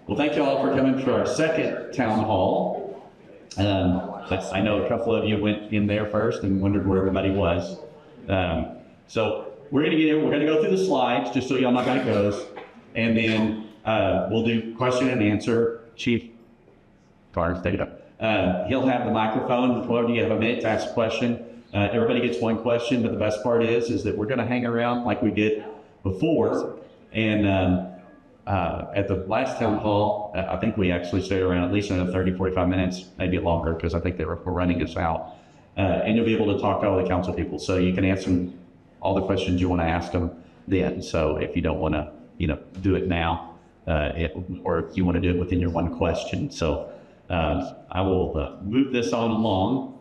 Well, thank you all for coming to our second town hall. I know a couple of you went in there first and wondered where everybody was. So we're gonna get in, we're gonna go through the slides just so y'all know how it goes. And then we'll do question and answer. Chief Carter, take it up. He'll have the microphone. Well, you have a minute to ask a question. Everybody gets one question, but the best part is that we're gonna hang around like we did before. And at the last town hall, I think we actually stayed around at least another 30, 45 minutes, maybe longer, because I think they were running us out. And you'll be able to talk to all the council people. So you can answer all the questions you want to ask them then. So if you don't want to, do it now, or if you want to do it within your one question. So I will move this on along.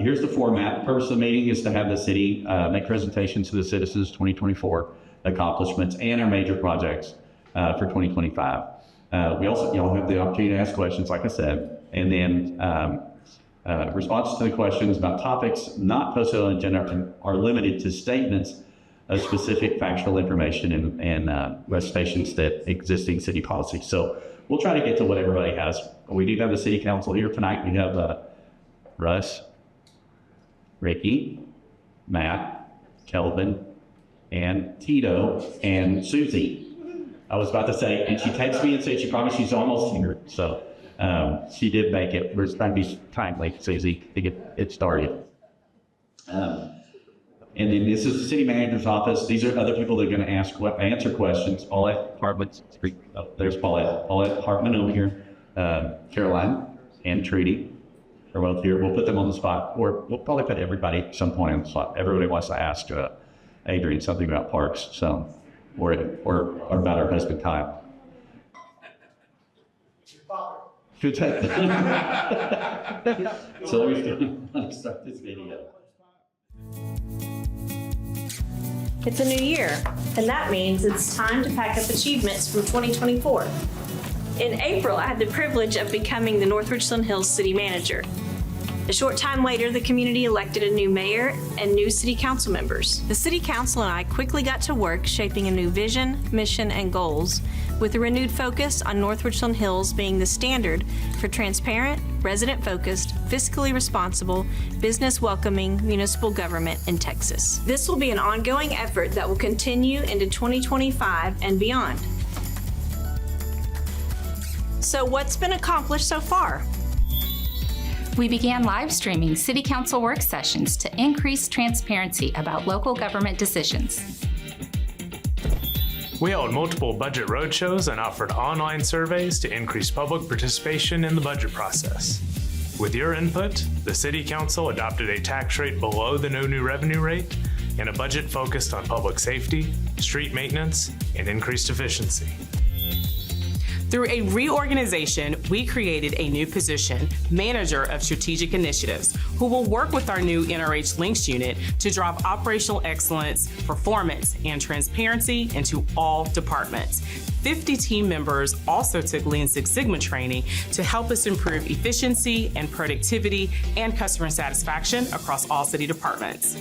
Here's the format. The purpose of the meeting is to have the city make presentations to the citizens 2024 accomplishments and our major projects for 2025. We also, have the opportunity to ask questions, like I said, and then responses to the questions about topics not posted on the agenda are limited to statements of specific factual information and recitations that existing city policy. So we'll try to get to what everybody has. We do have the city council here tonight. We have Russ, Ricky, Matt, Kelvin, and Tito, and Susie. I was about to say, and she texted me and said she promised she's almost here. So she did make it. We're trying to be timely, Susie, to get it started. And then this is the city manager's office. These are other people that are going to answer questions. Paulette Hartman, there's Paulette. Paulette Hartman over here. Caroline and Trudy are both here. We'll put them on the spot, or we'll probably put everybody at some point on the spot. Everybody wants to ask Adrian something about parks, so or about her husband Kyle. Good take. So let's start this video. It's a new year, and that means it's time to pack up achievements from 2024. In April, I had the privilege of becoming the North Richland Hills city manager. A short time later, the community elected a new mayor and new city council members. The city council and I quickly got to work shaping a new vision, mission, and goals, with a renewed focus on North Richland Hills being the standard for transparent, resident-focused, fiscally responsible, business-welcoming municipal government in Texas. This will be an ongoing effort that will continue into 2025 and beyond. So what's been accomplished so far? We began live streaming City Council work sessions to increase transparency about local government decisions. We held multiple budget roadshows and offered online surveys to increase public participation in the budget process. With your input, the City Council adopted a tax rate below the no new revenue rate and a budget focused on public safety, street maintenance, and increased efficiency. Through a reorganization, we created a new position, Manager of Strategic Initiatives, who will work with our new NRH Links unit to drive operational excellence, performance, and transparency into all departments. 50 team members also took Lean Six Sigma training to help us improve efficiency and productivity and customer satisfaction across all city departments.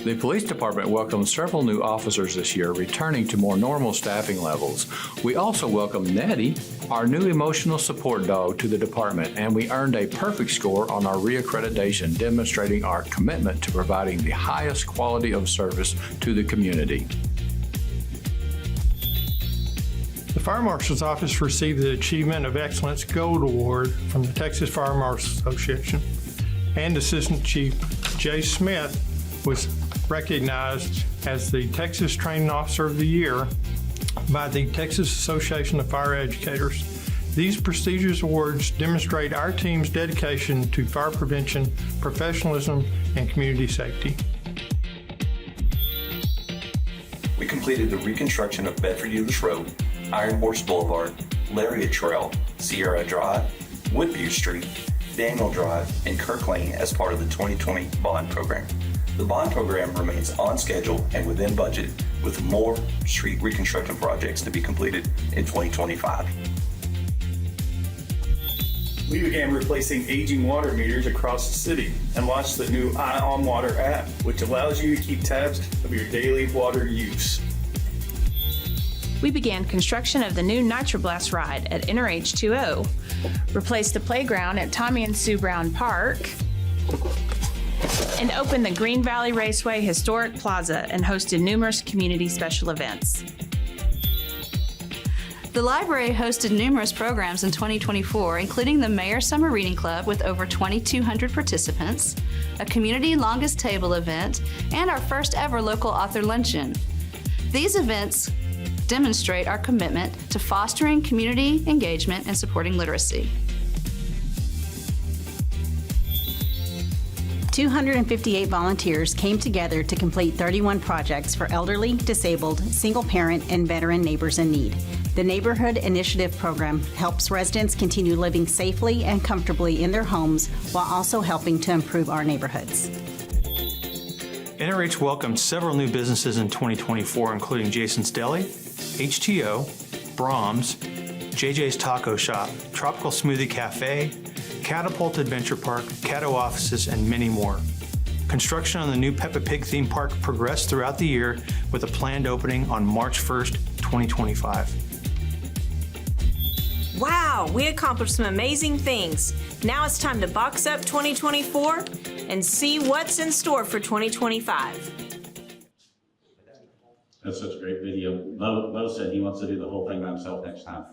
The police department welcomed several new officers this year, returning to more normal staffing levels. We also welcomed Nettie, our new emotional support dog, to the department, and we earned a perfect score on our reaccreditation, demonstrating our commitment to providing the highest quality of service to the community. The Fire Marshal's Office received the Achievement of Excellence Gold Award from the Texas Fire Marshals Association, and Assistant Chief Jay Smith was recognized as the Texas Training Officer of the Year by the Texas Association of Fire Educators. These prestigious awards demonstrate our team's dedication to fire prevention, professionalism, and community safety. We completed the reconstruction of Bedford Euless Road, Iron Horse Boulevard, Lariat Trail, Sierra Drive, Woodview Street, Daniel Drive, and Kirk Lane as part of the 2020 bond program. The bond program remains on schedule and within budget, with more street reconstruction projects to be completed in 2025. We began replacing aging water meters across the city and launched the new Eye on Water app, which allows you to keep tabs of your daily water use. We began construction of the new Nitroblast ride at NRH 2.0, replaced the playground at Tommy and Sue Brown Park, and opened the Green Valley Raceway Historic Plaza and hosted numerous community special events. The library hosted numerous programs in 2024, including the Mayor Summer Reading Club with over 2,200 participants, a community longest table event, and our first ever local author luncheon. These events demonstrate our commitment to fostering community engagement and supporting literacy. 258 volunteers came together to complete 31 projects for elderly, disabled, single parent, and veteran neighbors in need. The Neighborhood Initiative program helps residents continue living safely and comfortably in their homes while also helping to improve our neighborhoods. NRH welcomed several new businesses in 2024, including Jason's Deli, HTO, Brahms, JJ's Taco Shop, Tropical Smoothie Cafe, Catapult Adventure Park, Caddo Offices, and many more. Construction on the new Peppa Pig theme park progressed throughout the year with a planned opening on March 1st, 2025. Wow, we accomplished some amazing things. Now it's time to box up 2024 and see what's in store for 2025. That's such a great video. Mo said he wants to do the whole thing by himself next time.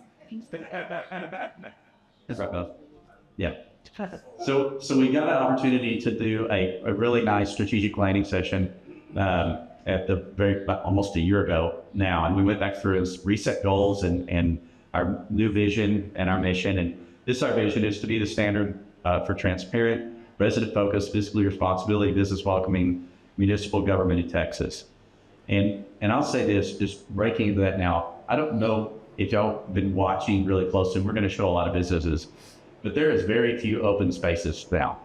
That's right, Mo. Yeah. So we got an opportunity to do a really nice strategic planning session at the almost a year ago now, and we went back through and reset goals and our new vision and our mission. And our vision is to be the standard for transparent, resident-focused, fiscally responsibility, business welcoming municipal government in Texas. And I'll say this, just breaking into that now, I don't know if y'all been watching really closely. We're going to show a lot of businesses, but there is very few open spaces now,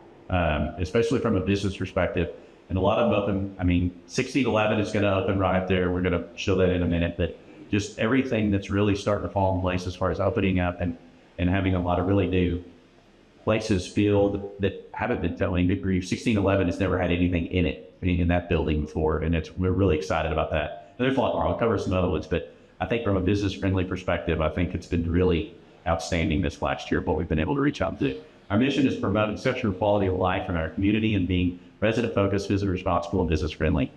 especially from a business perspective. And a lot of them open, 1611 is going to open right there. We're going to show that in a minute, but just everything that's really starting to fall in place as far as opening up and having a lot of really new places filled that haven't been telling good grief. 1611 has never had anything in it, in that building before, and we're really excited about that. And there's a lot more. I'll cover some other ones, but I think from a business-friendly perspective, I think it's been really outstanding this last year, what we've been able to reach out to. Our mission is to promote exceptional quality of life in our community and being resident-focused, visitor-responsible, and business-friendly.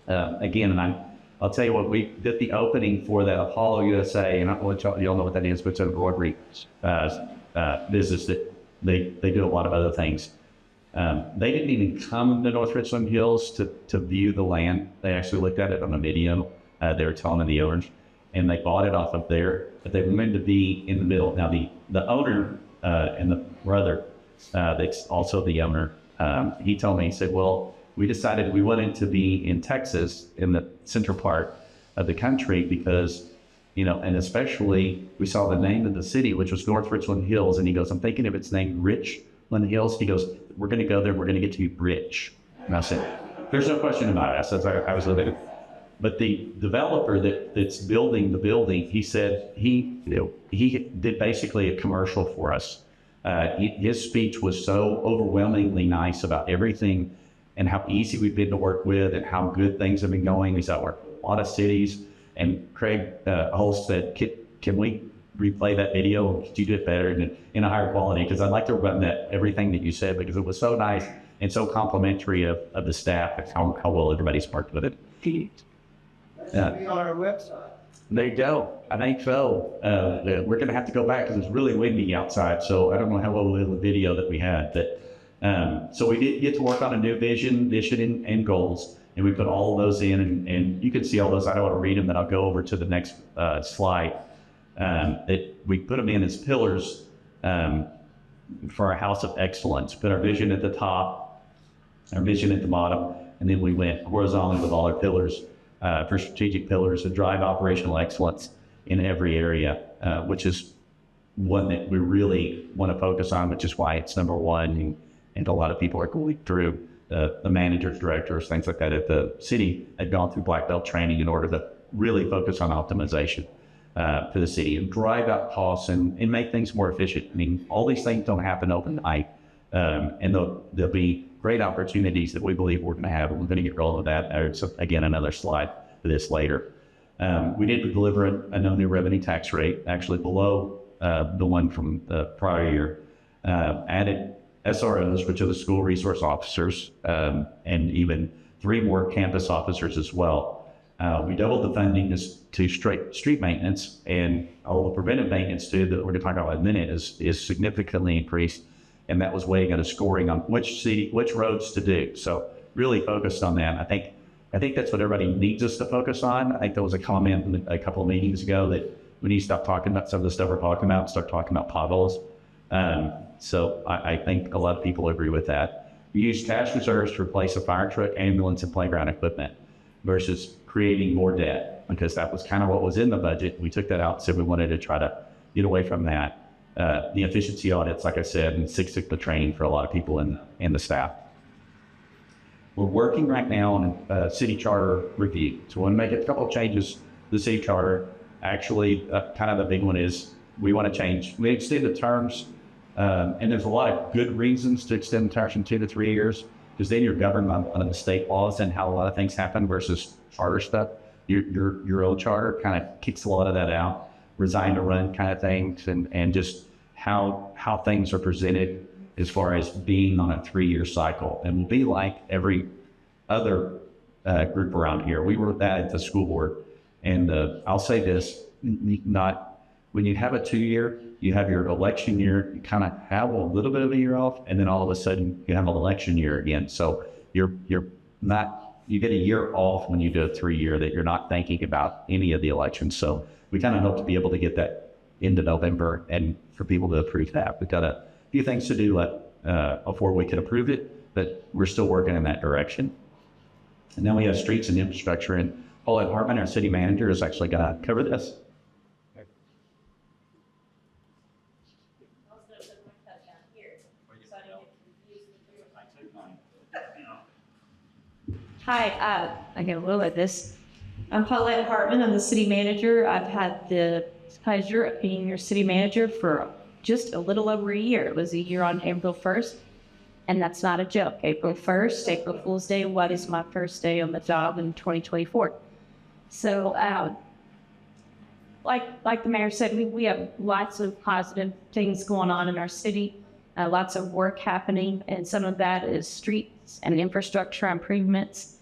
Again, and I'll tell you what, we did the opening for the Apollo USA, and I don't know what y'all know what that is, but it's an embroidery business that they do a lot of other things. They didn't even come to North Richland Hills to view the land. They actually looked at it on a video. They were telling the owners, and they bought it off of there, but they wanted to be in the middle. Now, the owner and the brother, that's also the owner, he told me, he said, well, we decided we wanted to be in Texas, in the central part of the country, because, and especially we saw the name of the city, which was North Richland Hills. And he goes, I'm thinking if it's named Richland Hills. He goes, we're going to go there. We're going to get to be rich. And I said, there's no question about it. I said, I was living. But the developer that's building the building, he said he did basically a commercial for us. His speech was so overwhelmingly nice about everything and how easy we've been to work with and how good things have been going. He's out working a lot of cities. And Craig Holst said, can we replay that video? Could you do it better and in a higher quality? Because I'd like to run everything that you said, because it was so nice and so complimentary of the staff and how well everybody's worked with it. On our website. There you go. I think so. We're going to have to go back because it's really windy outside. So I don't know how well the video that we had. But so we did get to work on a new vision, mission, and goals. And we put all of those in. And you can see all those. I don't want to read them, but I'll go over to the next slide. We put them in as pillars for a house of excellence. Put our vision at the top, our vision at the bottom. And then we went horizontally with all our pillars. For strategic pillars to drive operational excellence in every area, which is one that we really want to focus on, which is why it's number one. And a lot of people are going through the managers, directors, things like that at the city had gone through black belt training in order to really focus on optimization for the city and drive out costs and make things more efficient. All these things don't happen overnight, and there'll be great opportunities that we believe we're going to have, and we're going to get rolling with that. So again, another slide for this later. We did deliver a no new revenue tax rate, actually below the one from the prior year. Added SROs, which are the school resource officers, and even 3 more campus officers as well. We doubled the funding to street maintenance, and all the preventive maintenance too that we're going to talk about in a minute is significantly increased, and that was weighing on a scoring on which roads to do. So really focused on that. I think that's what everybody needs us to focus on. I think there was a comment a couple of meetings ago that we need to stop talking about some of the stuff we're talking about and start talking about potholes. So I think a lot of people agree with that. We use cash reserves to replace a fire truck, ambulance, and playground equipment versus creating more debt, because that was kind of what was in the budget. We took that out and said we wanted to try to get away from that. The efficiency audits, like I said, and Six Sigma training for a lot of people and the staff. We're working right now on a city charter review. So we want to make a couple of changes to the city charter. Actually, kind of the big one is we want to change. We extend the terms, and there's a lot of good reasons to extend the terms from 2 to 3 years, because then you're governed by the state laws and how a lot of things happen versus charter stuff. Your old charter kind of kicks a lot of that out, resign to run kind of things, and just how things are presented as far as being on a 3-year cycle. And will be like every other group around here. We were that at the school board. And I'll say this, when you have a 2-year, you have your election year, you kind of have a little bit of a year off, and then all of a sudden you have an election year again. So you get a year off when you do a 3-year that you're not thinking about any of the elections. So we kind of hope to be able to get that into November and for people to approve that. We've got a few things to do before we can approve it, but we're still working in that direction. And then we have streets and infrastructure, and Paulette Hartman, our city manager, is actually going to cover this. Hi, I get a little of this. I'm Paulette Hartman. I'm the city manager. I've had the pleasure of being your city manager for just a little over a year. It was a year on April 1st, and that's not a joke. April 1st, April Fool's Day, what is my first day on the job in 2024? So, like the mayor said, we have lots of positive things going on in our city, lots of work happening, and some of that is streets and infrastructure improvements.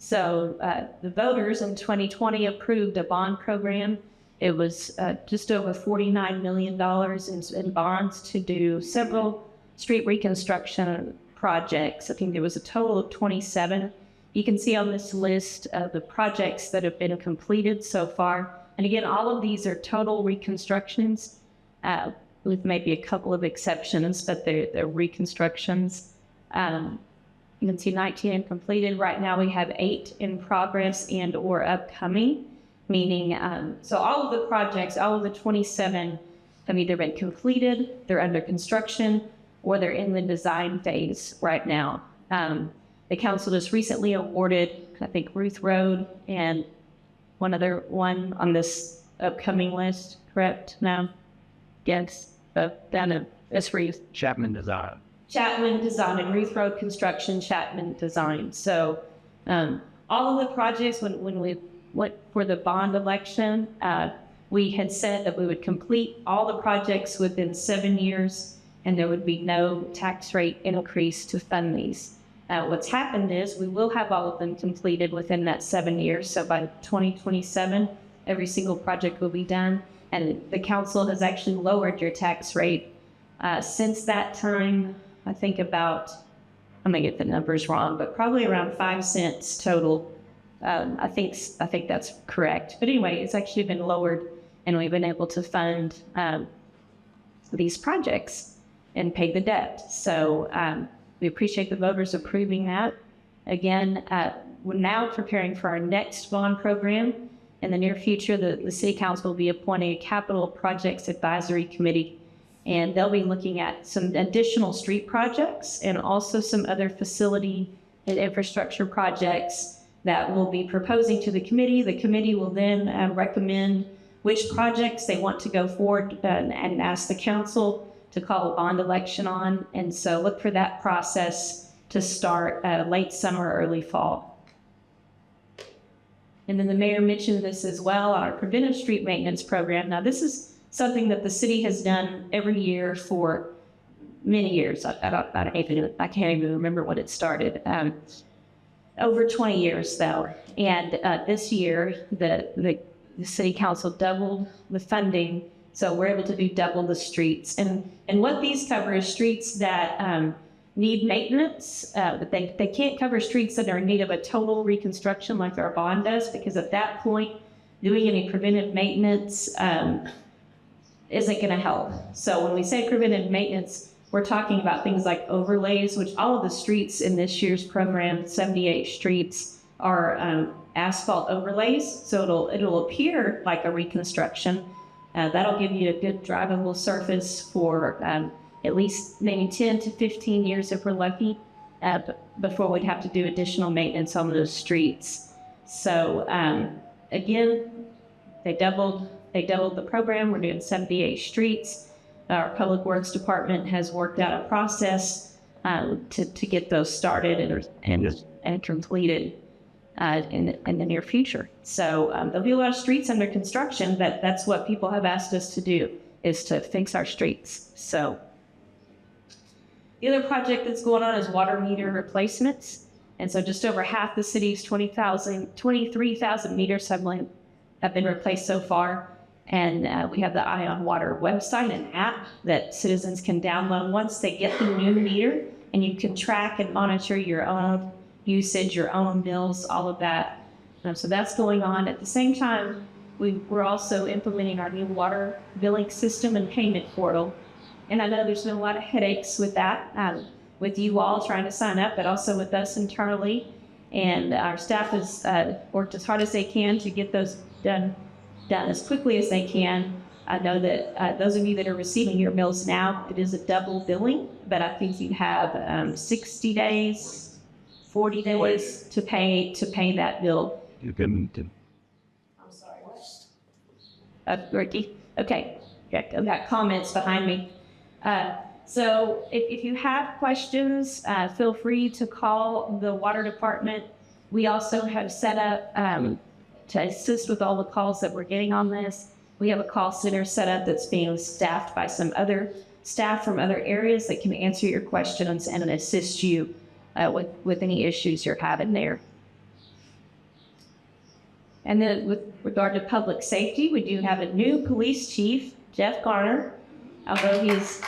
So the voters in 2020 approved a bond program. It was just over $49 million in bonds to do several street reconstruction projects. I think there was a total of 27. You can see on this list the projects that have been completed so far. And again, all of these are total reconstructions, with maybe a couple of exceptions, but they're reconstructions. You can see 19 completed. Right now we have 8 in progress and or upcoming, meaning, so all of the projects, all of the 27 have either been completed, they're under construction, or they're in the design phase right now. The council just recently awarded, I think, Ruth Road and one other one on this upcoming list, correct? No? Yes, down at Ruth. Chapman Design. Chapman Design and Ruth Road Construction, Chapman Design. So all of the projects, when we went for the bond election, we had said that we would complete all the projects within 7 years, and there would be no tax rate increase to fund these. What's happened is we will have all of them completed within that 7 years. So by 2027, every single project will be done. And the council has actually lowered your tax rate since that time. I think about, I'm gonna get the numbers wrong, but probably around 5 cents total. I think that's correct. But anyway, it's actually been lowered, and we've been able to fund these projects and pay the debt. So we appreciate the voters approving that. Again, we're now preparing for our next bond program. In the near future, the City Council will be appointing a Capital Projects Advisory Committee, and they'll be looking at some additional street projects and also some other facility and infrastructure projects that we'll be proposing to the committee. The committee will then recommend which projects they want to go forward and ask the council to call a bond election on. And so look for that process to start late summer, early fall. And then the mayor mentioned this as well, our preventive street maintenance program. Now, this is something that the city has done every year for many years. I can't even remember when it started. Over 20 years, though. And this year, the city council doubled the funding, so we're able to do double the streets. And what these cover is streets that need maintenance, but they can't cover streets that are in need of a total reconstruction like our bond does, because at that point, doing any preventive maintenance isn't going to help. So when we say preventive maintenance, we're talking about things like overlays, which all of the streets in this year's program, 78 streets, are asphalt overlays. So it'll appear like a reconstruction. That'll give you a good drivable surface for at least maybe 10 to 15 years if we're lucky, before we'd have to do additional maintenance on those streets. So again, they doubled the program. We're doing 78 streets. Our Public Works Department has worked out a process to get those started and completed in the near future. So there'll be a lot of streets under construction. That's what people have asked us to do, is to fix our streets. So the other project that's going on is water meter replacements. And so just over half the city's 23,000 meters have been replaced so far. And we have the Eye on Water website and app that citizens can download once they get the new meter, and you can track and monitor your own usage, your own bills, all of that. So that's going on. At the same time, we're also implementing our new water billing system and payment portal. And I know there's been a lot of headaches with that, with you all trying to sign up, but also with us internally. And our staff has worked as hard as they can to get those done as quickly as they can. I know that those of you that are receiving your bills now, it is a double billing, but I think you have 60 days, 40 days to pay that bill. I'm sorry, what? Ricky? Okay, I've got comments behind me. So if you have questions, feel free to call the water department. We also have set up to assist with all the calls that we're getting on this. We have a call center set up that's being staffed by some other staff from other areas that can answer your questions and assist you with any issues you're having there. And then with regard to public safety, we do have a new police chief, Jeff Garner, although he is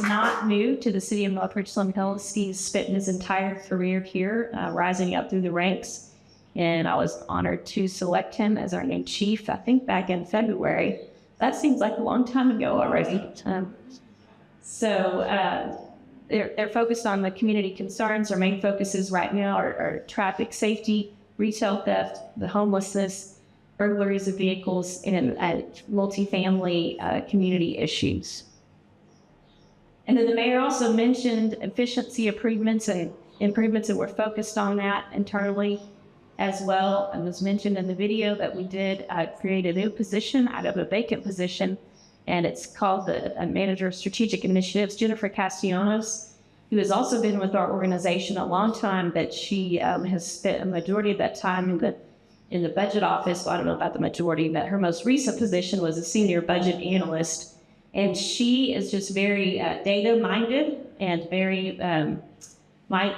not new to the city of North Richland Hills. He's spent his entire career here, rising up through the ranks. And I was honored to select him as our new chief, I think back in February. That seems like a long time ago already. They're focused on the community concerns. Our main focuses right now are traffic safety, retail theft, the homelessness, burglaries of vehicles, and multifamily community issues. And then the mayor also mentioned efficiency improvements, and we're focused on that internally as well. And was mentioned in the video that we did create a new position out of a vacant position, and it's called the Manager of Strategic Initiatives, Jennifer Castellanos, who has also been with our organization a long time, but she has spent a majority of that time in the budget office. Well, I don't know about the majority, but her most recent position was a senior budget analyst. And she is just very data-minded and very,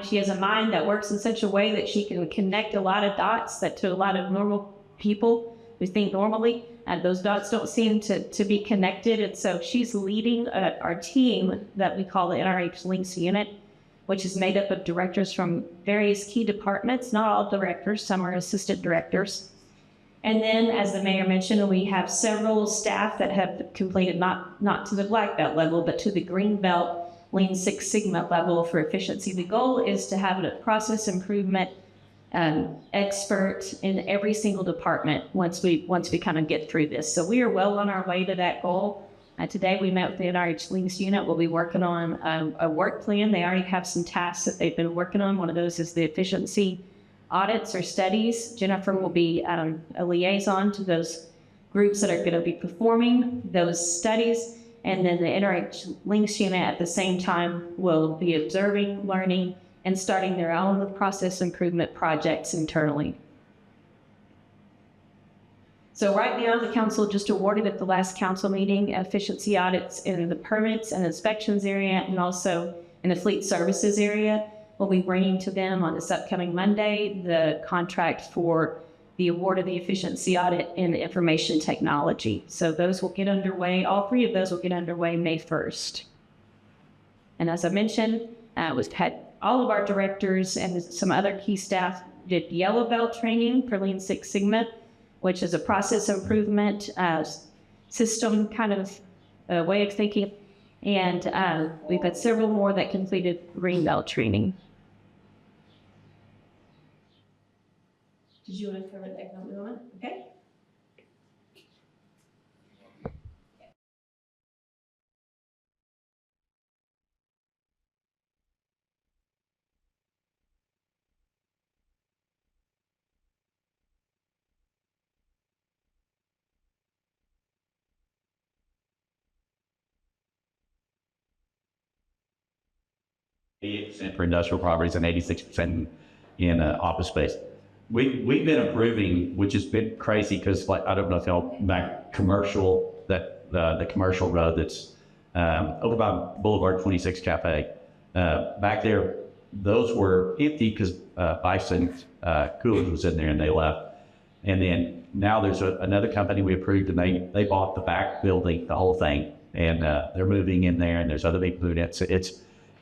she has a mind that works in such a way that she can connect a lot of dots that to a lot of normal people who think normally, those dots don't seem to be connected. And so she's leading our team that we call the NRH Links Unit, which is made up of directors from various key departments, not all directors, some are assistant directors. And then, as the mayor mentioned, we have several staff that have completed not to the black belt level, but to the green belt Lean Six Sigma level for efficiency. The goal is to have a process improvement expert in every single department once we kind of get through this. So we are well on our way to that goal. Today we met with the NRH Links Unit. We'll be working on a work plan. They already have some tasks that they've been working on. One of those is the efficiency audits or studies. Jennifer will be a liaison to those groups that are going to be performing those studies. And then the NRH Links Unit at the same time will be observing, learning, and starting their own process improvement projects internally. So right now, the council just awarded at the last council meeting efficiency audits in the permits and inspections area and also in the fleet services area. We'll be bringing to them on this upcoming Monday the contract for the award of the efficiency audit in the information technology. So those will get underway. All three of those will get underway May 1st. And as I mentioned, we've had all of our directors and some other key staff did Yellow Belt training for Lean Six Sigma, which is a process improvement system kind of way of thinking. And we've had several more that completed Green Belt training. Did you want to cover the economic development? Okay. %, for industrial properties and 86% in office space. We've been improving, which has been crazy because, like, I don't know if y'all back commercial, that the commercial road that's over by Boulevard 26 Cafe. Back there, those were empty because Bison Coolers was in there and they left. And then now there's another company we approved and they bought the back building, the whole thing, and they're moving in there and there's other people doing it. So it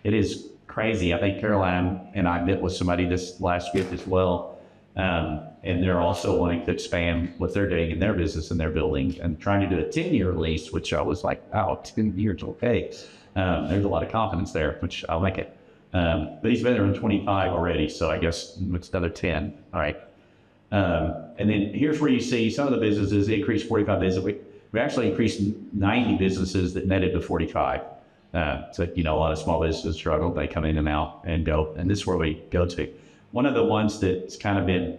is crazy. I think Caroline and I met with somebody this last week as well. And they're also wanting to expand what they're doing in their business and their building and trying to do a 10-year lease, which I was like, wow, 10 years, okay. There's a lot of confidence there, which I like it. But he's been there in 25 already, so I guess it's another 10. All right. And then here's where you see some of the businesses increased 45 businesses. We actually increased 90 businesses that netted to 45. So, a lot of small businesses struggle. They come in and out and go, and this is where we go to. One of the ones that's kind of been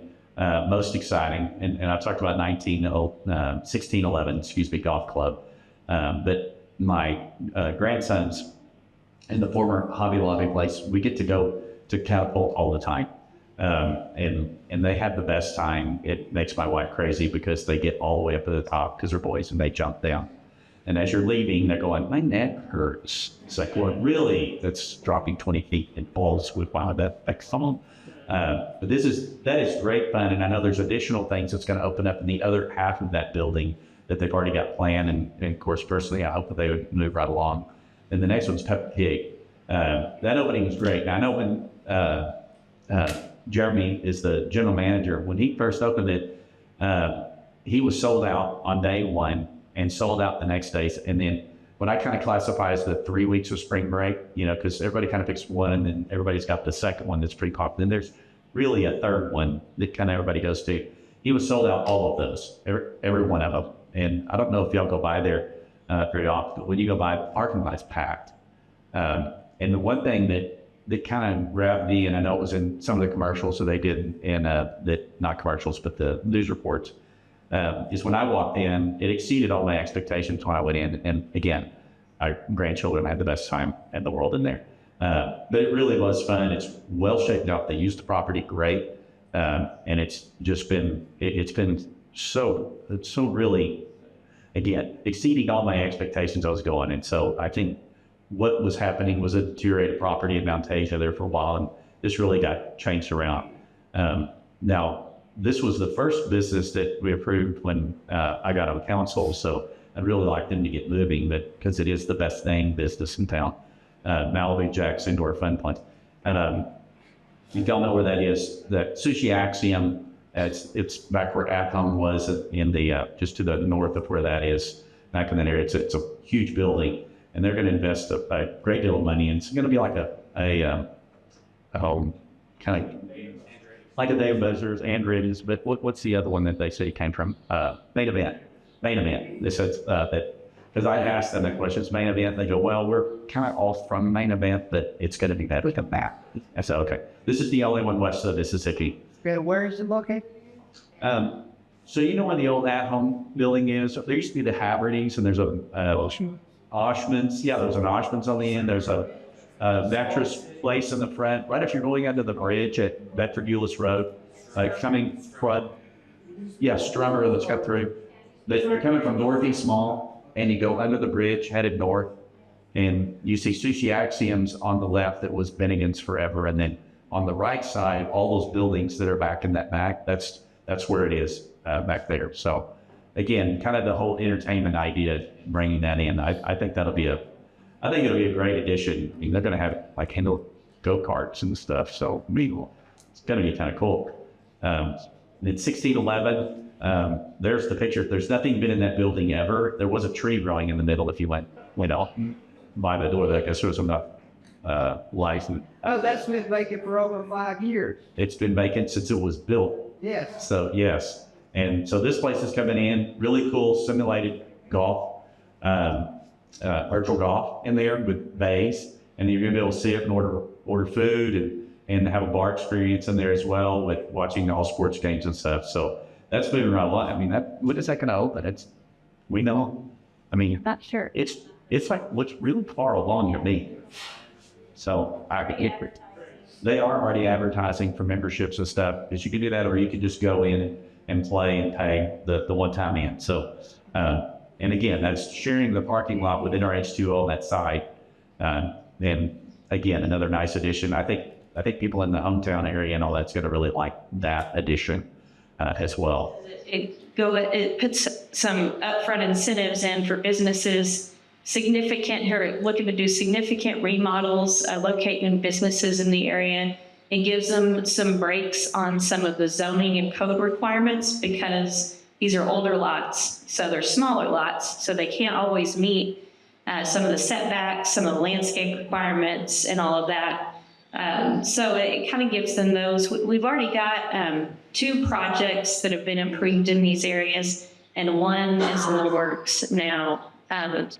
most exciting, and I talked about 1611, golf club. But my grandsons in the former Hobby Lobby place, we get to go to Catapult all the time. And they have the best time. It makes my wife crazy because they get all the way up to the top because they're boys and they jump down. And as you're leaving, they're going, my neck hurts. It's like, well, really, that's dropping 20 feet and falls with, wow, that's someone. But that is great fun. And I know there's additional things that's going to open up in the other half of that building that they've already got planned. And of course, personally, I hope that they would move right along. And the next one's Peppa Pig. That opening was great. Now, I know when Jeremy is the general manager, when he first opened it, he was sold out on day one and sold out the next day. And then what I kind of classify as the 3 weeks of spring break, because everybody kind of picks one and then everybody's got the second one that's pretty popular. Then there's really a third one that kind of everybody goes to. He was sold out all of those, every one of them. And I don't know if y'all go by there very often, but when you go by, the parking lot's packed. And the one thing that kind of grabbed me, and I know it was in some of the commercials, so they did in not commercials, but the news reports, is when I walked in, it exceeded all my expectations when I went in. And again, our grandchildren had the best time in the world in there. But it really was fun. It's well shaped out. They used the property great. And it's just been, it's been so really, again, exceeding all my expectations I was going. And so I think what was happening was a deteriorated property in Mount Asia there for a while, and this really got changed around. Now, this was the first business that we approved when I got on council, so I'd really like them to get moving, but because it is the best thing business in town. Malibu Jack's Indoor Fun Place. And you don't know where that is. The Sushi Axiom, it's back where Atom was in the, just to the north of where that is, back in that area. It's a huge building, and they're going to invest a great deal of money, and it's going to be like a home, kind of like a Dave Buzzers, Andrews, but what's the other one that they say came from? Main Event. They said that, because I asked them that question, it's Main Event. They go, well, we're kind of off from Main Event, but it's going to be better than that. I said, okay. This is the only one west of Mississippi. Where is it located? So you know where the old at-home building is? There used to be the Havertys, and there's a Oshman's. Yeah, there's an Oshman's on the end. There's a mattress place in the front, right if you're going under the bridge at Bedford-Euless Road, coming from, Strummer, let's go through. You're coming from Northeast Mall, and you go under the bridge, headed north, and you see Sushi Axioms on the left that was Bennigan's forever, and then on the right side, all those buildings that are back in that back, that's where it is back there. So again, kind of the whole entertainment idea, bringing that in. I think it'll be a great addition. I mean, they're going to have like handle go-karts and stuff. So it's going to be kind of cool. It's 1611. There's the picture. There's nothing been in that building ever. There was a tree growing in the middle if you went out by the door. I guess there was enough life. Oh, that's been vacant for over 5 years. It's been vacant since it was built. Yes. So, yes. And so this place is coming in, really cool simulated golf, virtual golf in there with bays. And you're going to be able to sit and order food and have a bar experience in there as well with watching all sports games and stuff. So that's moving around a lot. I mean, when is that going to open? We know. I mean, Not sure. It's like looks really far along to me. So they are already advertising for memberships and stuff. Because you can do that, or you can just go in and play and pay the one-time in. So, and again, that's sharing the parking lot with NRH2O on that side. And again, another nice addition. I think people in the hometown area and all that's going to really like that addition as well. It puts some upfront incentives in for businesses who are looking to do significant remodels, locating businesses in the area. It gives them some breaks on some of the zoning and code requirements because these are older lots, so they're smaller lots, so they can't always meet some of the setbacks, some of the landscape requirements, and all of that. So it kind of gives them those. We've already got 2 projects that have been approved in these areas, and one is in the works now. Let's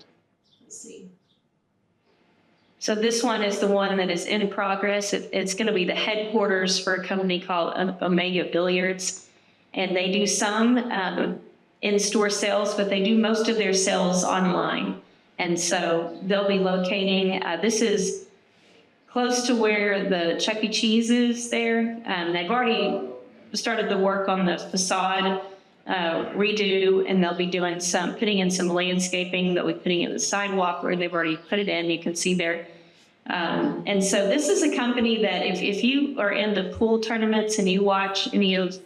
see. So this one is the one that is in progress. It's going to be the headquarters for a company called Omega Billiards, and they do some in-store sales, but they do most of their sales online. And so they'll be locating, this is close to where the Chuck E. Cheese is there. They've already started the work on the facade redo, and they'll be doing putting in some landscaping. They'll be putting in the sidewalk where they've already put it in, you can see there. And so this is a company that if you are into pool tournaments and you watch any of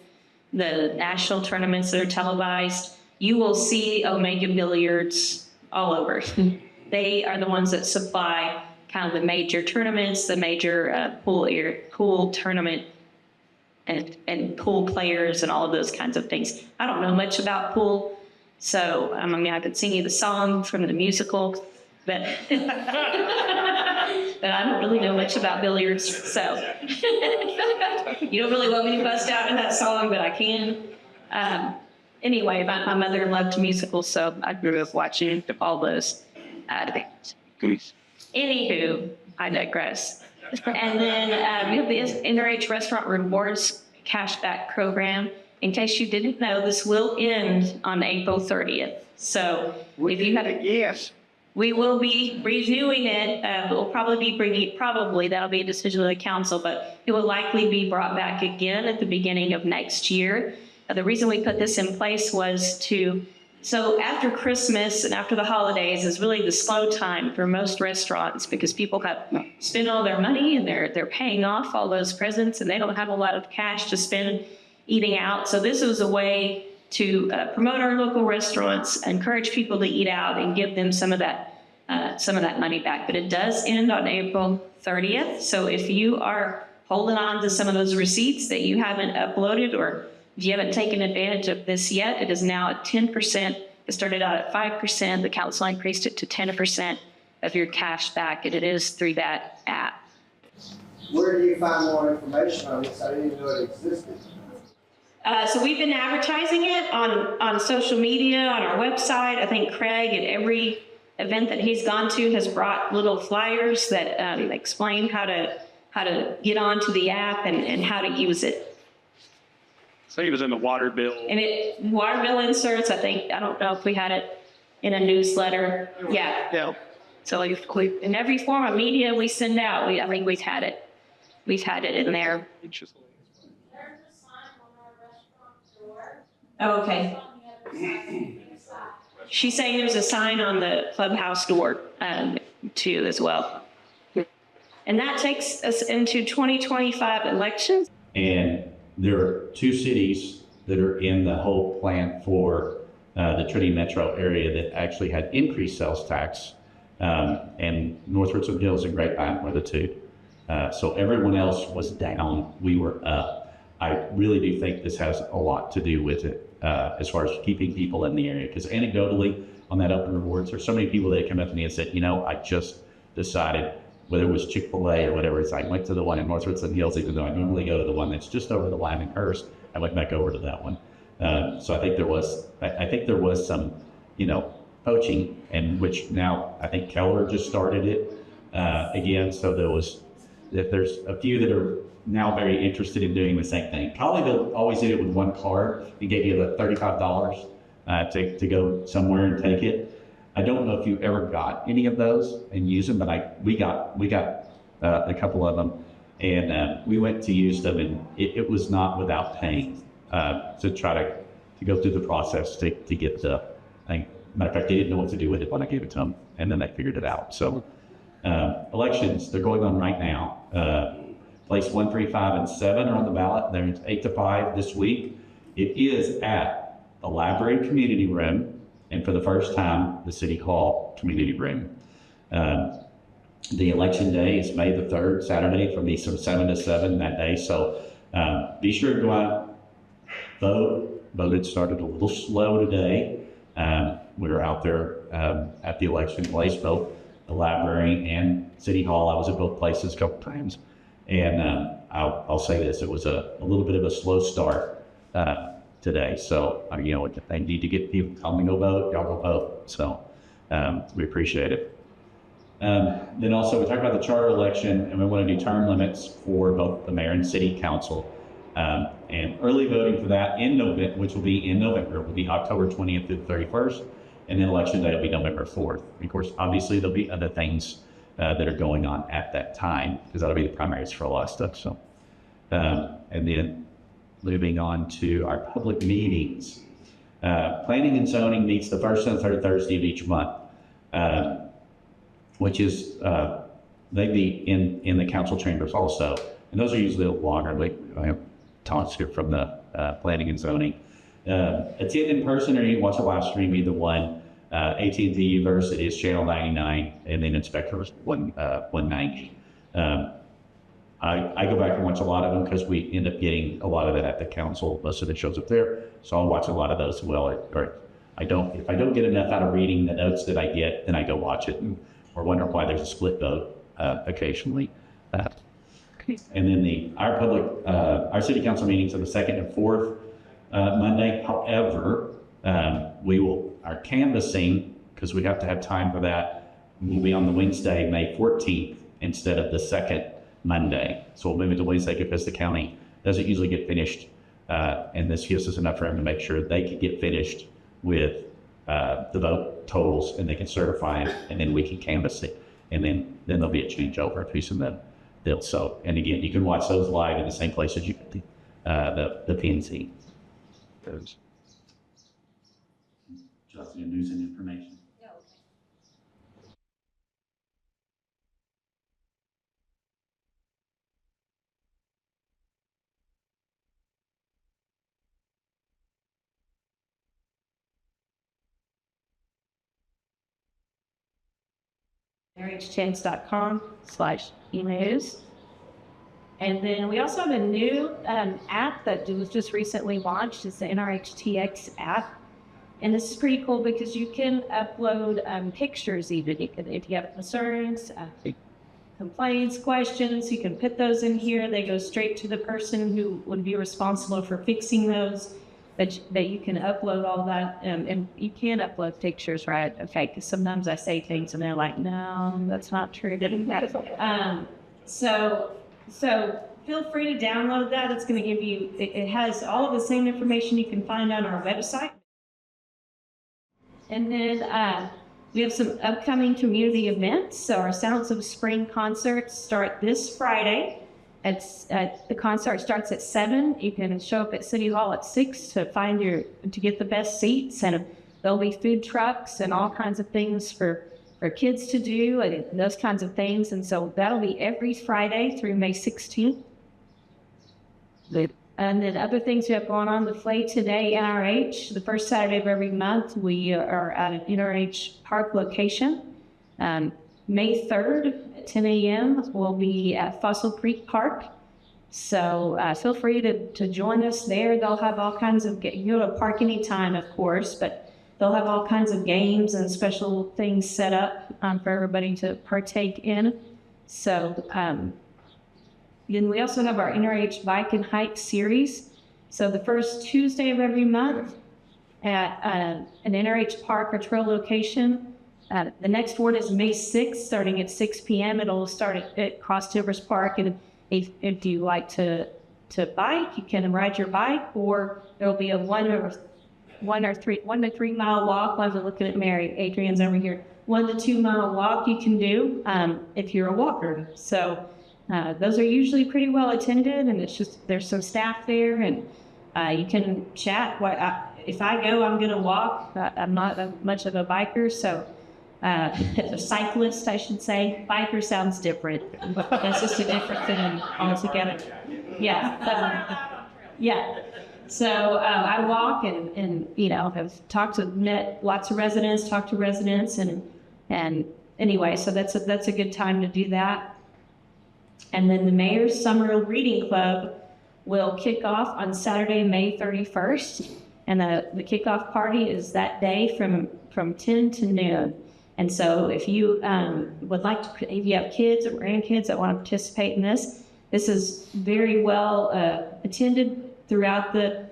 the national tournaments that are televised, you will see Omega Billiards all over. They are the ones that supply kind of the major tournaments, the major pool tournament and pool players and all of those kinds of things. I don't know much about pool, so I mean, I could sing you the song from the musical, but but I don't really know much about billiards, so you don't really want me to bust out in that song, but I can. Anyway, my mother loved musicals, so I grew up watching all those things. Anywho, I digress. And then we have the NRH Restaurant Rewards Cashback Program. In case you didn't know, this will end on April 30th. So if you have a guess, we will be renewing it. We'll probably be bringing it, that'll be a decision of the council, but it will likely be brought back again at the beginning of next year. The reason we put this in place was so after Christmas and after the holidays is really the slow time for most restaurants because people have spent all their money and they're paying off all those presents and they don't have a lot of cash to spend eating out. So this was a way to promote our local restaurants, encourage people to eat out and give them some of that money back. But it does end on April 30th. So if you are holding on to some of those receipts that you haven't uploaded, or if you haven't taken advantage of this yet, it is now at 10%. It started out at 5%. The council increased it to 10% of your cash back, and it is through that app. Where do you find more information on this? I didn't even know it existed. So we've been advertising it on social media, on our website. I think Craig at every event that he's gone to has brought little flyers that explain how to get onto the app and how to use it. So he was in the water bill. And water bill inserts, I don't know if we had it in a newsletter. Yeah. So in every form of media we send out, I think we've had it. We've had it in there. Oh, okay. She's saying there's a sign on the clubhouse door too as well. And that takes us into 2025 elections. And there are 2 cities that are in the whole plan for the Trinity metro area that actually had increased sales tax. And North Richland Hills and Grapevine were the 2. So everyone else was down. We were up. I really do think this has a lot to do with it as far as keeping people in the area. Because anecdotally, on that open rewards, there's so many people that come up to me and said, you know, I just decided, whether it was Chick-fil-A or whatever, it's I went to the one in North Richland Hills, even though I normally go to the one that's just over the line in Hurst. I went back over to that one. So I think there was some, you know, poaching, and which now I think Keller just started it again. So there's a few that are now very interested in doing the same thing. Colleyville always did it with one card. He gave you the $35 to go somewhere and take it. I don't know if you ever got any of those and use them, but we got a couple of them, and we went to use them, and it was not without paying to try to go through the process to get the thing. Matter of fact, they didn't know what to do with it when I gave it to them, and then they figured it out. So elections, they're going on right now. Place 1, 3, 5, and 7 are on the ballot. There's 8 to 5 this week. It is at the library community room, and for the first time, the City Hall community room. The election day is May the 3rd, Saturday, from 7 to 7 that day. So be sure to go out, vote. Voted started a little slow today. We were out there at the election place, both the library and City Hall. I was at both places a couple times. And I'll say this, it was a little bit of a slow start today. So, you know, I need to get people coming to go vote, y'all go vote. So we appreciate it. Then also we talked about the charter election, and we want to do term limits for both the mayor and city council. And early voting for that in November, which will be in November, will be October 20th through the 31st. And then election day will be November 4th. And of course, obviously there'll be other things that are going on at that time, because that'll be the primaries for a lot of stuff. So, and then moving on to our public meetings. Planning and zoning meets the first and third Thursday of each month, which is, they meet in the council chambers also. And those are usually a little longer. I have talks here from the planning and zoning. Attend in person or you can watch a live stream, either one. AT&T Universe, it is channel 99, and then Inspector is 190. I go back and watch a lot of them because we end up getting a lot of that at the council. Most of it shows up there, so I'll watch a lot of those as well. Or if I don't get enough out of reading the notes that I get, then I go watch it, or wonder why there's a split vote occasionally. And then our city council meetings are the 2nd and 4th Monday. However, our canvassing, because we have to have time for that, will be on the Wednesday, May 14th, instead of the 2nd Monday. So we'll move it to Wednesday because the county doesn't usually get finished. And this gives us enough for them to make sure they can get finished with the vote totals, and they can certify it, and then we can canvass it. And then there'll be a changeover piece in the bill. So, and again, you can watch those live in the same place as you get the PNC. Those. Just news and information. NRHchance.com/emails. And then we also have a new app that was just recently launched. It's the NRHTX app. And this is pretty cool because you can upload pictures even. You can, if you have concerns, complaints, questions, you can put those in here. They go straight to the person who would be responsible for fixing those. That you can upload all that, and you can upload pictures, right? Okay, because sometimes I say things and they're like, no, that's not true. So feel free to download that. It's going to give you, it has all of the same information you can find on our website. And then We have some upcoming community events. So our Sounds of Spring concerts start this Friday. The concert starts at 7. You can show up at City Hall at 6 to get the best seats, and there'll be food trucks and all kinds of things for kids to do and those kinds of things. And so that'll be every Friday through May 16th. And then other things we have going on, the Play Today NRH. The first Saturday of every month, we are at an NRH park location. May 3rd at 10 a.m. we'll be at Fossil Creek Park. So feel free to join us there. They'll have all kinds of, you go to park anytime, of course, but they'll have all kinds of games and special things set up for everybody to partake in. So then we also have our NRH Bike and Hike series. So the first Tuesday of every month at an NRH park or trail location. The next one is May 6th, starting at 6 p.m. It'll start at Cross Timbers Park. And if you like to bike, you can ride your bike, or there'll be a 1 to 3 mile walk. I'm looking at Mary. Adrian's over here. 1 to 2 mile walk you can do if you're a walker. So those are usually pretty well attended, and it's just there's some staff there, and you can chat. If I go, I'm going to walk. I'm not much of a biker, so a cyclist, I should say. Biker sounds different. That's just a different thing altogether. Yeah. Yeah. So I walk and have met lots of residents, talked to residents, and anyway, so that's a good time to do that. And then the Mayor's Summer Reading Club will kick off on Saturday, May 31st. And the kickoff party is that day from 10 to noon. And so if you would like to, if you have kids or grandkids that want to participate in this is very well attended throughout the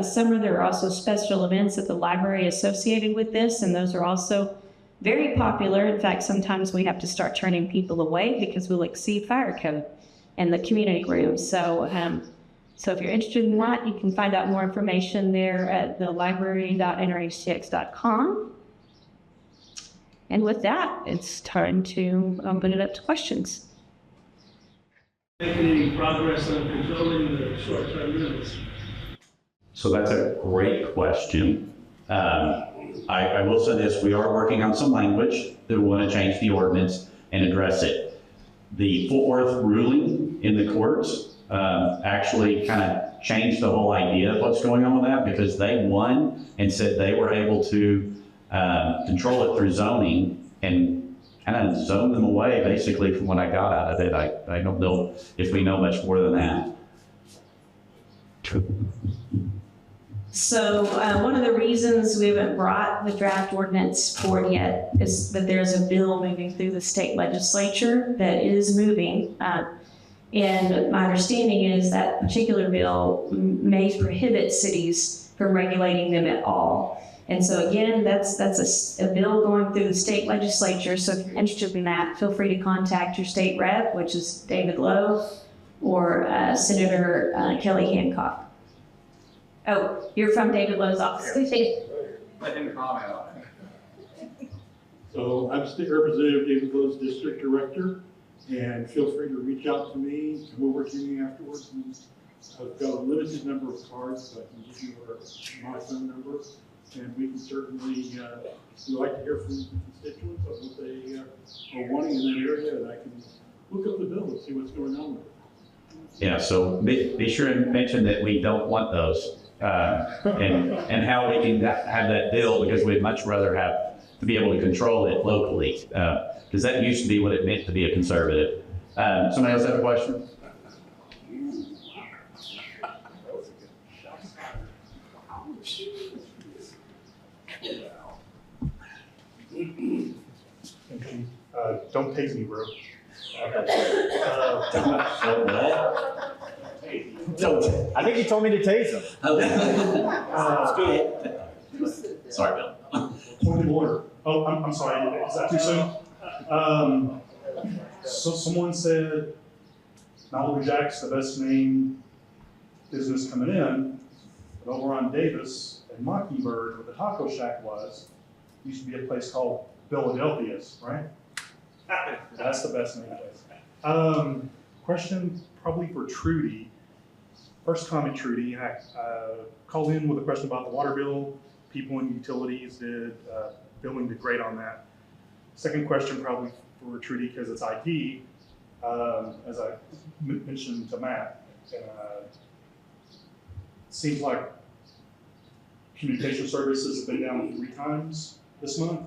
summer. There are also special events at the library associated with this, and those are also very popular. In fact, sometimes we have to start turning people away because we'll exceed fire code in the community room. So if you're interested in that, you can find out more information there at the library.nrhtx.com. And with that, it's time to open it up to questions. Making any progress on controlling the short-term rentals? So that's a great question. I will say this, we are working on some language that we want to change the ordinance and address it. The Fort Worth ruling in the courts actually kind of changed the whole idea of what's going on with that, because they won and said they were able to control it through zoning and kind of zone them away, basically, from what I got out of it. I don't know if we know much more than that. So one of the reasons we haven't brought the draft ordinance forward yet is that there's a bill moving through the state legislature that is moving. And my understanding is that particular bill may prohibit cities from regulating them at all. And so again, that's a bill going through the state legislature. So if you're interested in that, feel free to contact your state rep, which is David Lowe, or Senator Kelly Hancock. Oh, you're from David Lowe's office. Let him comment on it. So I'm State Representative David Lowe's District Director, and feel free to reach out to me, and we'll work with me afterwards. And I've got a limited number of cards, so I can give you my phone number, and we can certainly, we'd like to hear from the constituents of what they are wanting in that area, and I can look up the bill and see what's going on with it. Yeah, so be sure and mention that we don't want those. And how we can have that bill, because we'd much rather have to be able to control it locally, because that used to be what it meant to be a conservative. Somebody else have a question? Don't take me, bro. I think he told me to tase him. Sorry, Bill. Point of order. Oh, I'm sorry. Is that too soon? So someone said Malibu Jack's the best named business coming in, but over on Davis and Mockingbird, where the taco shack was, used to be a place called Philadelphia's, right? That's the best name place. Question probably for Trudy. First comment, Trudy. I called in with a question about the water bill. People and utilities billing did great on that. Second question probably for Trudy because it's IT, as I mentioned to Matt. Seems like communication services have been down 3 times this month.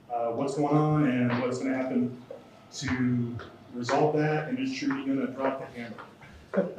What's going on and what's going to happen to resolve that? And is Trudy going to drop the hammer?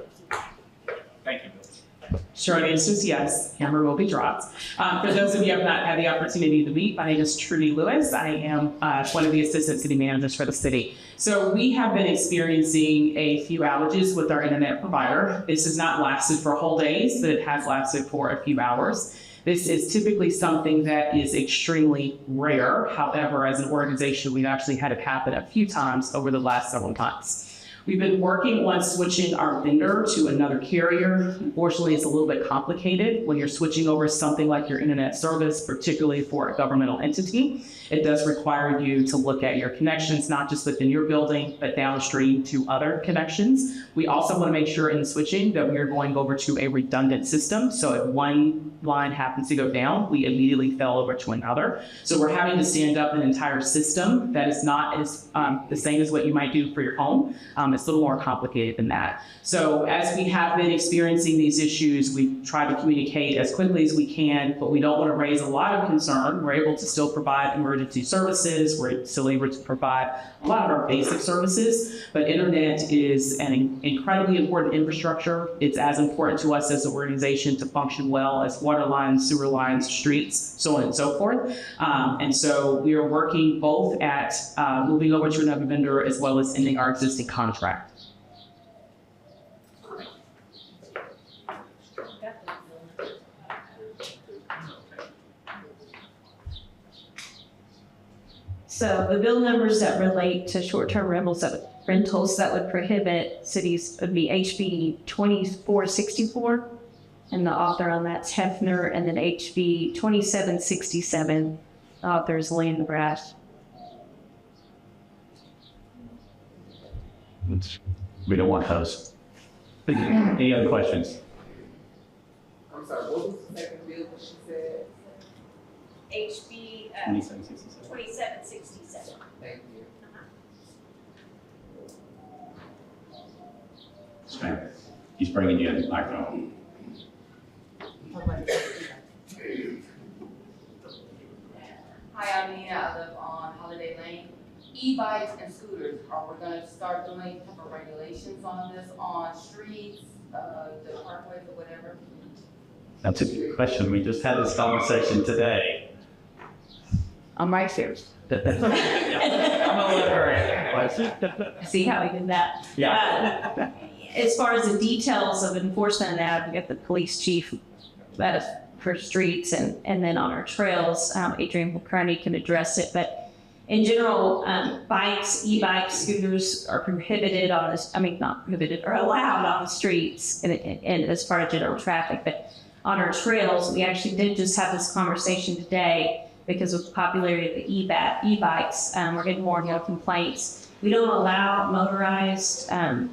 Thank you, Bill. Short answer is yes, hammer will be dropped. For those of you who have not had the opportunity to meet, my name is Trudy Lewis. I am one of the assistant city managers for the city. So we have been experiencing a few outages with our internet provider. This has not lasted for whole days, but it has lasted for a few hours. This is typically something that is extremely rare. However, as an organization, we've actually had it happen a few times over the last several months. We've been working on switching our vendor to another carrier. Unfortunately, it's a little bit complicated when you're switching over something like your internet service, particularly for a governmental entity. It does require you to look at your connections, not just within your building, but downstream to other connections. We also want to make sure in the switching that we're going over to a redundant system. So if one line happens to go down, we immediately fell over to another. So we're having to stand up an entire system that is not as the same as what you might do for your home. It's a little more complicated than that. So as we have been experiencing these issues, we try to communicate as quickly as we can, but we don't want to raise a lot of concern. We're able to still provide emergency services. We're still able to provide a lot of our basic services, but internet is an incredibly important infrastructure. It's as important to us as an organization to function well as water lines, sewer lines, streets, so on and so forth. And so we are working both at moving over to another vendor as well as ending our existing contract. So the bill numbers that relate to short-term rentals that would prohibit cities would be HB 2464, and the author on that's Hefner, and then HB 2767, the author is Landgraf. We don't want those. Any other questions? I'm sorry, what was the second bill that she said? HB 2767. 2767. Thank you. Okay. He's bringing you a microphone. Hi, I'm Nina. I live on Holiday Lane. E-bikes and scooters, are we going to start doing any type of regulations on this on streets, the parkways or whatever? That's a good question. We just had this conversation today. I'm right here. I'm gonna let her See how we did that? Yeah. As far as the details of enforcement of that, we got the police chief for streets and then on our trails, Adrian McCarney can address it. But in general, bikes, e-bikes, scooters are prohibited not prohibited, are allowed on the streets and as part of general traffic. But on our trails, we actually did just have this conversation today because of the popularity of the e-bikes. We're getting more and more complaints. We don't allow motorized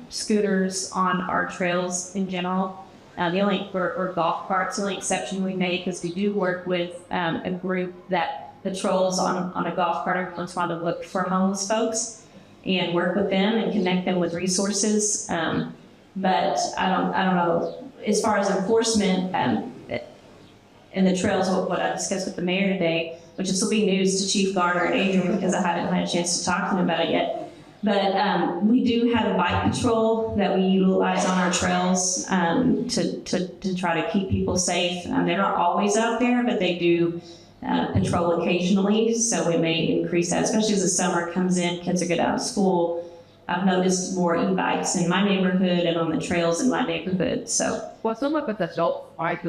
scooters on our trails in general. The only, or golf carts, the only exception we make is we do work with a group that patrols on a golf cart every once in a while to look for homeless folks and work with them and connect them with resources. But I don't know, as far as enforcement and the trails, what I discussed with the mayor today, which this will be news to Chief Garner and Adrian because I haven't had a chance to talk to them about it yet. But we do have a bike patrol that we utilize on our trails to try to keep people safe. They're not always out there, but they do patrol occasionally, so we may increase that, especially as the summer comes in, kids are getting out of school. I've noticed more e-bikes in my neighborhood and on the trails in my neighborhood. So what's up with the adult bikes?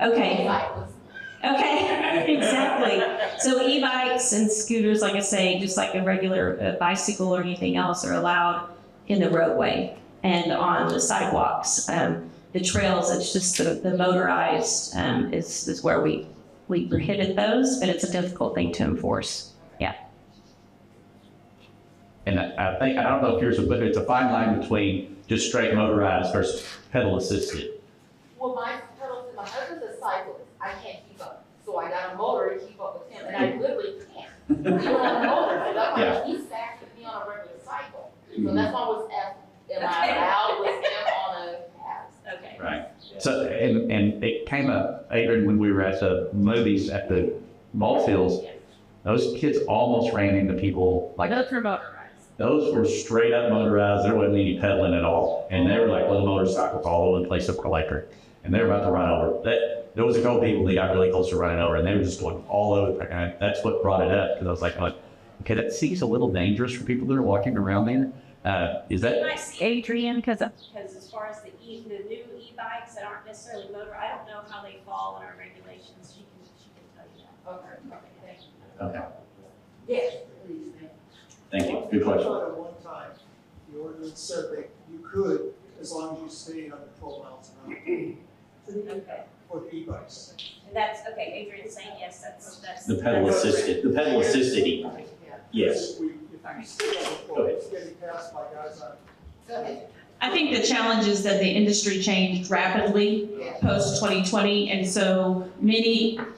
Okay, exactly. So e-bikes and scooters, like I say, just like a regular bicycle or anything else, are allowed in the roadway and on the sidewalks. The trails, it's just the motorized is where we we prohibit those, but it's a difficult thing to enforce. Yeah. And I think, I don't know if it's a fine line between just straight motorized versus pedal assisted. Well, my husband's a cyclist. I can't keep up. So I got a motor to keep up with him, and I literally can't. Even on a motor, so that's why he's fast with me on a regular cycle. So that's why I was asked, am I allowed with him on a pass? Okay. Right. So, and it came up, Adrian, when we were at the movies at the ball fields, those kids almost ran into people like. Those were motorized. Those were straight up motorized. There wasn't any pedaling at all. And they were like little motorcycles all over the place up electric. And they were about to run over. There was a couple people that got really close to running over, and they were just going all over. And that's what brought it up, because I was like, okay, that seems a little dangerous for people that are walking around there. Is that? You might see Adrian, because as far as the new e-bikes that aren't necessarily motor, I don't know how they fall in our regulations. She can tell you that. Okay, thank you. Okay. Yes, please. Thank you. Good question. At one time, the ordinance said that you could, as long as you stayed under 12 miles an hour. Okay. For the e-bikes. And that's, okay, Adrian's saying yes, that's. The pedal assisted e-bike. Yes. If you stay under 12, it's getting passed by guys on. Go ahead. I think the challenge is that the industry changed rapidly post 2020, and so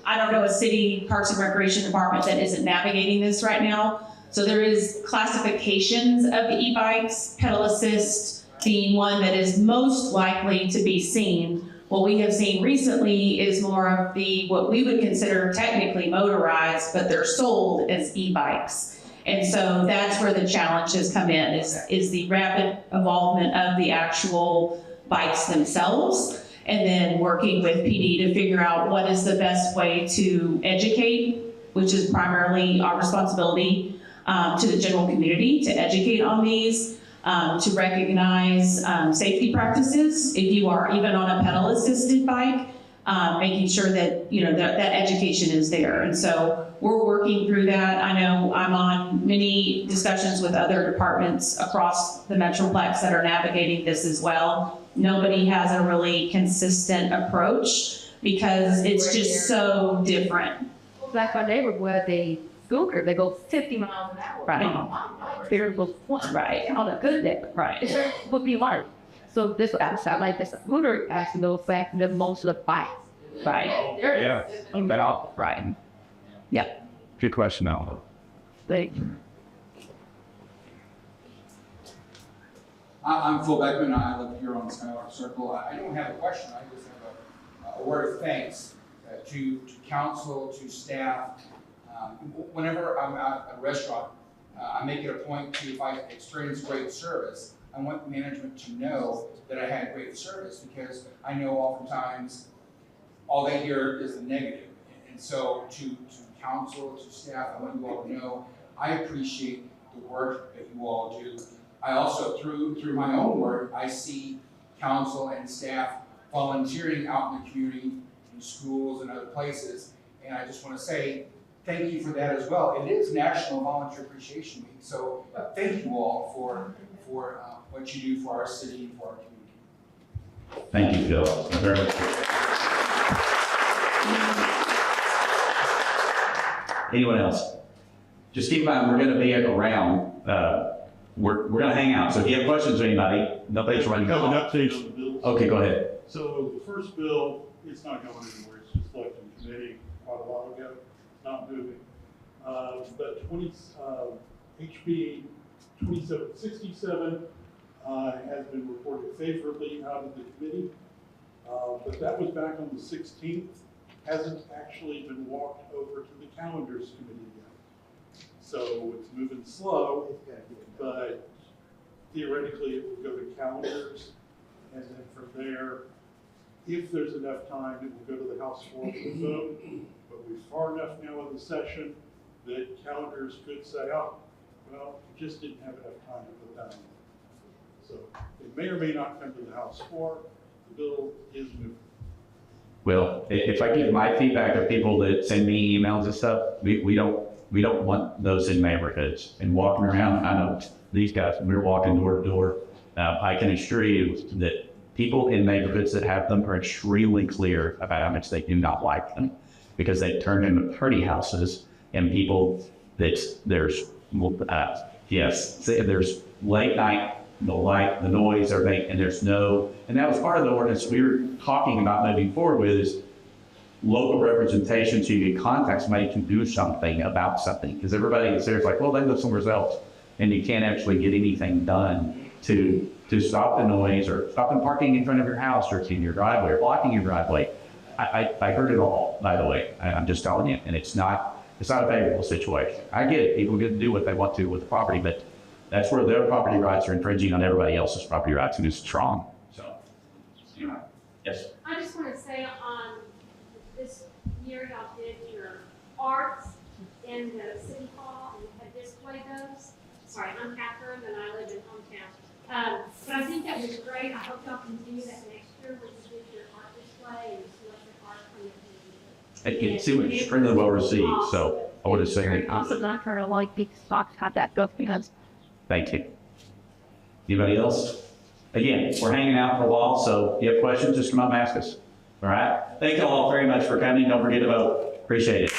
I don't know a city Parks and Recreation department that isn't navigating this right now. So there is classifications of the e-bikes, pedal assist being one that is most likely to be seen. What we have seen recently is more of what we would consider technically motorized, but they're sold as e-bikes. And so that's where the challenge has come in, is the rapid evolvement of the actual bikes themselves, and then working with PD to figure out what is the best way to educate, which is primarily our responsibility to the general community, to educate on these, to recognize safety practices. If you are even on a pedal-assisted bike, making sure that that education is there. And so we're working through that. I know I'm on many discussions with other departments across the Metroplex that are navigating this as well. Nobody has a really consistent approach because it's just so different. Like our neighborhood, they scooter, they go 50 miles an hour. Right. There was one, right, on a good day. Right. It would be hard. So this outside, like this scooter actually goes back to most of the bikes. Right. Yeah. Right. Yeah. Good question, Al. Thank you. I'm Phil Beckman. I live here on Skylark Circle. I don't have a question. I just have a word of thanks to council, to staff. Whenever I'm at a restaurant, I make it a point to, if I experience great service, I want management to know that I had great service, because I know oftentimes all they hear is the negative. And so to council, to staff, I want you all to know I appreciate the work that you all do. I also, through my own work, I see council and staff volunteering out in the community, in schools and other places. And I just want to say thank you for that as well. It is National Volunteer Appreciation Week, so thank you all for what you do for our city and for our community. Thank you, Phil. Very much. Anyone else? Just keep in mind, we're going to be around. We're going to hang out. So if you have questions or anybody, nobody's running. I have an update on the bills. Okay, go ahead. So the first bill, it's not going anywhere. It's just left in committee quite a while ago. It's not moving. But HB 2767 has been reported favorably out of the committee. But that was back on the 16th. Hasn't actually been walked over to the calendars committee yet. So it's moving slow, but theoretically it will go to calendars. And then from there, if there's enough time, it will go to the House floor for vote. But we're far enough now in the session that calendars could say, oh, well, we just didn't have enough time to put that on. So it may or may not come to the House floor. The bill is moving. Well, if I give my feedback of people that send me emails and stuff, we don't want those in neighborhoods and walking around. I know these guys, we're walking door to door. I can assure you that people in neighborhoods that have them are extremely clear about how much they do not like them. because they turned into party houses and people there's late night, the light, the noise, everything, and and that was part of the ordinance we were talking about moving forward with is local representation, so you can contact somebody to do something about something, because everybody is there, it's like, well, they live somewhere else, and you can't actually get anything done to stop the noise or stop them parking in front of your house or in your driveway or blocking your driveway. I heard it all, by the way. I'm just telling you, and it's not a favorable situation. I get it, people get to do what they want to with the property, but that's where their property rights are infringing on everybody else's property rights, and it's strong. So, yes. I just want to say on this year y'all did your arts in the city hall and had displayed those. Sorry, I'm Catherine and I live in hometown. But I think that was great. I hope y'all continue that next year when you did your art display and select your art from the community. It was extremely well received, so I would have said Also, not her like big stocks had that book because. thank you. Anybody else? Again, we're hanging out for a while, so if you have questions, just come up and ask us. All right? Thank you all very much for coming. Don't forget to vote. Appreciate it.